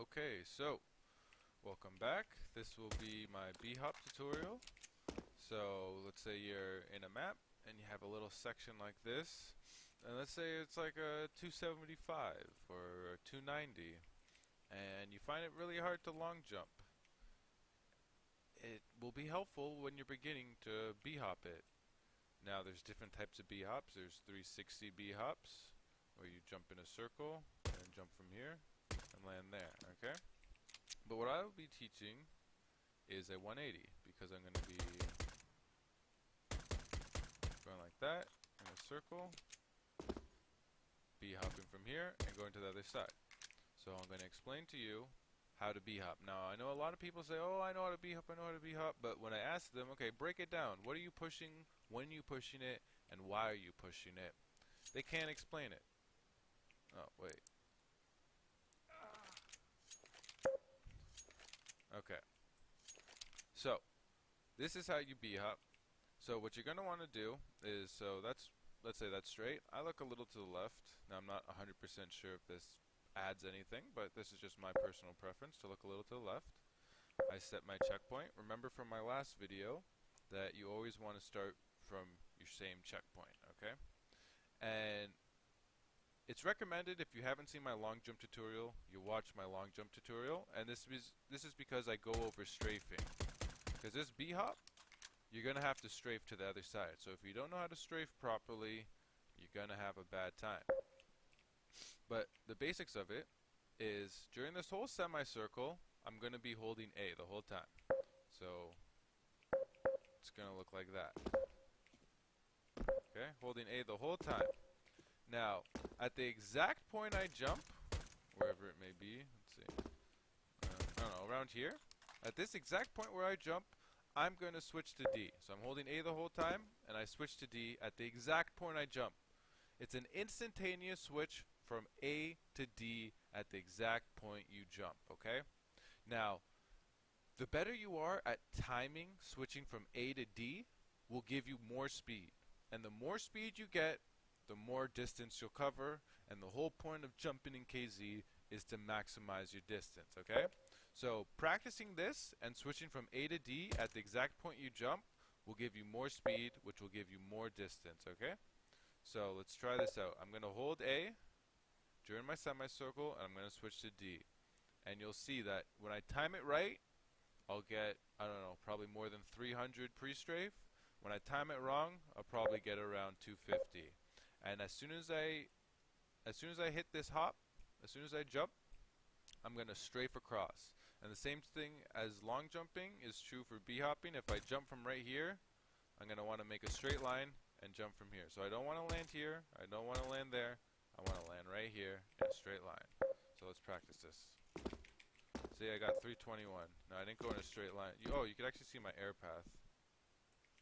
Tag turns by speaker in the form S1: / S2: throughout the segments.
S1: Okay, so welcome back. This will be my Bhop tutorial. So let's say you're in a map and you have a little section like this, and let's say it's like a 275 or a 290, and you find it really hard to long jump. It will be helpful when you're beginning to Bhop it. Now there's different types of Bhops. There's 360 Bhops, where you jump in a circle and jump from here and land there, okay? But what I will be teaching is a 180, because I'm going to be going like that in a circle, hopping from here and going to the other side. So I'm going to explain to you how to Bhop. Now I know a lot of people say, oh, I know how to Bhop, I know how to Bhop, but when I ask them, okay, break it down. What are you pushing, when are you pushing it, and why are you pushing it? They can't explain it. Oh, wait. Okay. So, this is how you Bhop. So what you're going to want to do is, so let's say that's straight. I look a little to the left. Now I'm not 100% sure if this adds anything, but this is just my personal preference to look a little to the left. I set my checkpoint. Remember from my last video that you always want to start from your same checkpoint, okay? And it's recommended, if you haven't seen my long jump tutorial, you watch my long jump tutorial, and this is because I go over strafing. Because this Bhop, you're going to have to strafe to the other side. So if you don't know how to strafe properly, you're going to have a bad time. But the basics of it is, during this whole semicircle, I'm going to be holding A the whole time. So it's going to look like that. Okay, holding A the whole time. Now, at the exact point I jump, wherever it may be, let's see, I don't know, around here, at this exact point where I jump, I'm going to switch to D. So I'm holding A the whole time, and I switch to D at the exact point I jump. It's an instantaneous switch from A to D at the exact point you jump, okay? Now, the better you are at timing switching from A to D will give you more speed. And the more speed you get, the more distance you'll cover, and the whole point of jumping in KZ is to maximize your distance, okay? So practicing this and switching from A to D at the exact point you jump will give you more speed, which will give you more distance, okay? So let's try this out. I'm going to hold A during my semicircle, and I'm going to switch to D. And you'll see that when I time it right, I'll get, I don't know, probably more than 300 pre-strafe. When I time it wrong, I'll probably get around 250. And as soon as I hit this hop, as soon as I jump, I'm going to strafe across. And the same thing as long jumping is true for Bhopping. If I jump from right here, I'm going to want to make a straight line and jump from here. So I don't want to land here, I don't want to land there, I want to land right here in a straight line. So let's practice this. See, I got 321. No, I didn't go in a straight line. Oh, you can actually see my air path.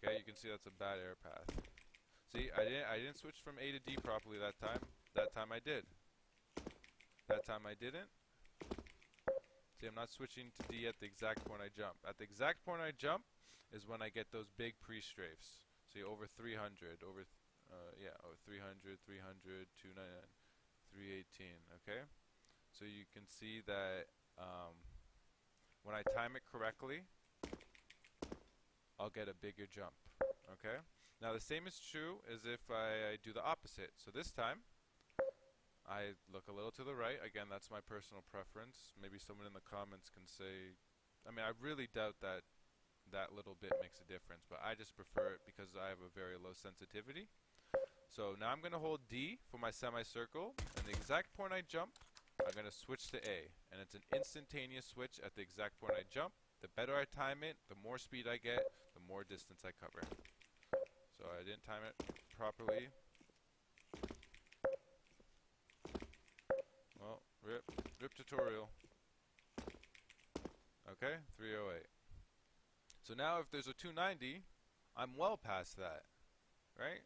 S1: Okay, you can see that's a bad air path. See, I didn't switch from A to D properly that time. That time I did. That time I didn't. See, I'm not switching to D at the exact point I jump. At the exact point I jump is when I get those big pre-strafes. See, over 300, over 300, 300, 299, 318, okay? So you can see that when I time it correctly, I'll get a bigger jump, okay? Now the same is true as if I do the opposite. So this time, I look a little to the right. Again, that's my personal preference. Maybe someone in the comments can say, I mean, I really doubt that that little bit makes a difference, but I just prefer it because I have a very low sensitivity. So now I'm going to hold D for my semicircle, and the exact point I jump, I'm going to switch to A. And it's an instantaneous switch at the exact point I jump. The better I time it, the more speed I get, the more distance I cover. So I didn't time it properly. Well, rip tutorial. Okay, 308. So now if there's a 290, I'm well past that, right?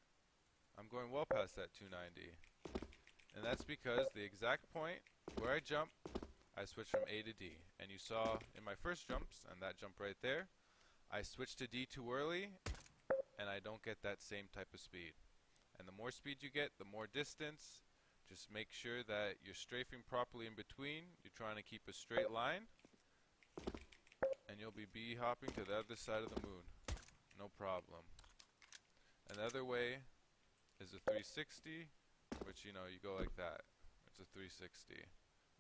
S1: I'm going well past that 290. And that's because the exact point where I jump, I switch from A to D. And you saw in my first jumps, and that jump right there, I switched to D too early, and I don't get that same type of speed. And the more speed you get, the more distance, Just make sure that you're strafing properly in between. You're trying to keep a straight line, and you'll be hopping to the other side of the moon. No problem. Another way is a 360, which, you know, you go like that. It's a 360,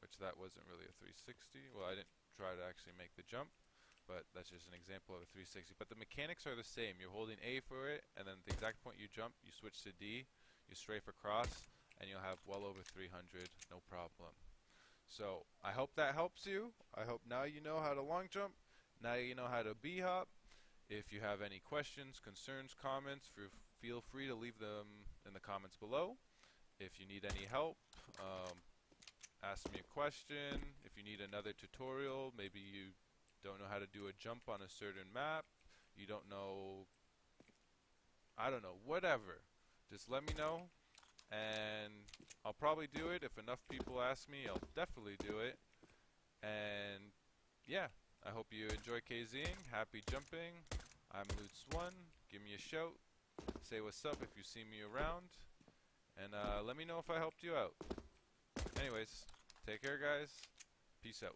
S1: which that wasn't really a 360. Well, I didn't try to actually make the jump, but that's just an example of a 360. But the mechanics are the same. You're holding A for it, and then at the exact point you jump, you switch to D, you strafe across, and you'll have well over 300, no problem. So I hope that helps you. I hope now you know how to long jump. Now you know how to B-hop. If you have any questions, concerns, comments, feel free to leave them in the comments below. If you need any help, ask me a question. If you need another tutorial, maybe you don't know how to do a jump on a certain map, you don't know, I don't know, whatever. Just let me know, and I'll probably do it. If enough people ask me, I'll definitely do it. And yeah, I hope you enjoy KZing. Happy jumping. I'm Lutz1. Give me a shout. Say what's up if you see me around. And let me know if I helped you out. Anyways, take care, guys. Peace out.